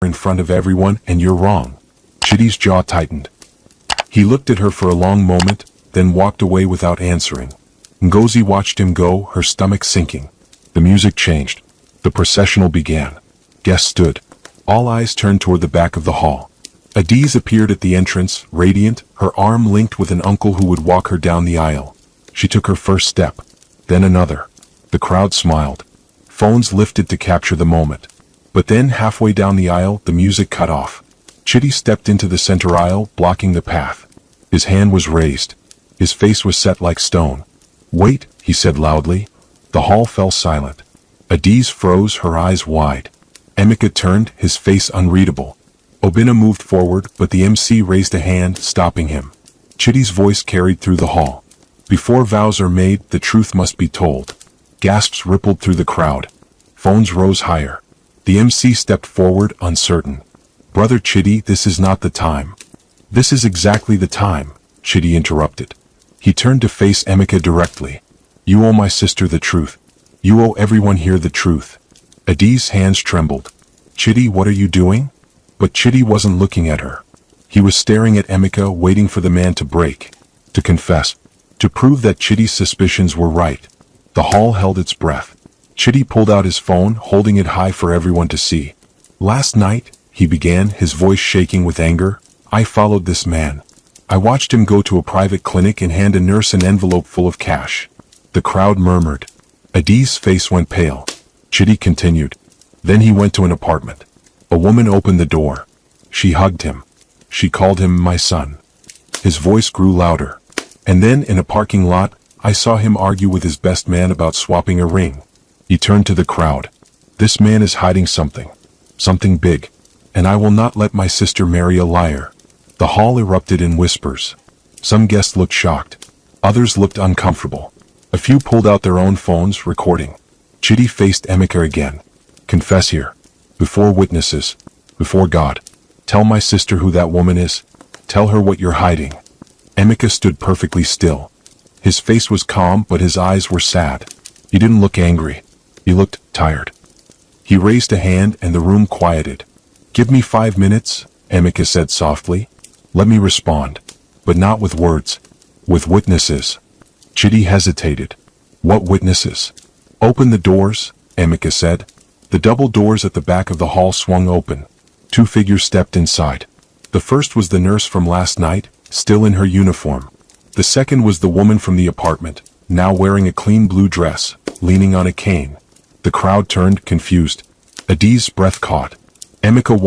in front of everyone and you're wrong. Chidi's jaw tightened. He looked at her for a long moment, then walked away without answering. Ngozi watched him go, her stomach sinking. The music changed. The processional began. Guests stood. All eyes turned toward the back of the hall. Adiz appeared at the entrance, radiant, her arm linked with an uncle who would walk her down the aisle. She took her first step. Then another. The crowd smiled. Phones lifted to capture the moment. But then, halfway down the aisle, the music cut off. Chidi stepped into the center aisle, blocking the path. His hand was raised. His face was set like stone. "Wait," he said loudly. The hall fell silent. Adiz froze, her eyes wide. Emeka turned, his face unreadable. Obinna moved forward, but the MC raised a hand, stopping him. Chidi's voice carried through the hall. "Before vows are made, the truth must be told." Gasps rippled through the crowd. Phones rose higher. The MC stepped forward, uncertain. "Brother Chidi, this is not the time." "This is exactly the time," Chidi interrupted. He turned to face Emeka directly. "You owe my sister the truth. You owe everyone here the truth." Adiz's hands trembled. "Chidi, what are you doing?" But Chidi wasn't looking at her. He was staring at Emeka, waiting for the man to break. To confess. To prove that Chidi's suspicions were right. The hall held its breath. Chidi pulled out his phone, holding it high for everyone to see. "Last night," he began, his voice shaking with anger, "I followed this man. I watched him go to a private clinic and hand a nurse an envelope full of cash." The crowd murmured. Adiz's face went pale. Chidi continued. "Then he went to an apartment. A woman opened the door. She hugged him. She called him my son." His voice grew louder. "And then, in a parking lot, I saw him argue with his best man about swapping a ring." He turned to the crowd. "This man is hiding something. Something big. And I will not let my sister marry a liar." The hall erupted in whispers. Some guests looked shocked. Others looked uncomfortable. A few pulled out their own phones, recording. Chidi faced Emeka again. "Confess here. Before witnesses. Before God. Tell my sister who that woman is. Tell her what you're hiding." Emeka stood perfectly still. His face was calm, but his eyes were sad. He didn't look angry. He looked tired. He raised a hand and the room quieted. "Give me 5 minutes," Emeka said softly. "Let me respond. But not with words. With witnesses." Chidi hesitated. "What witnesses?" "Open the doors," Emeka said. The double doors at the back of the hall swung open. 2 figures stepped inside. The first was the nurse from last night, still in her uniform. The second was the woman from the apartment, now wearing a clean blue dress, leaning on a cane. The crowd turned, confused. Adiz's breath caught. Emeka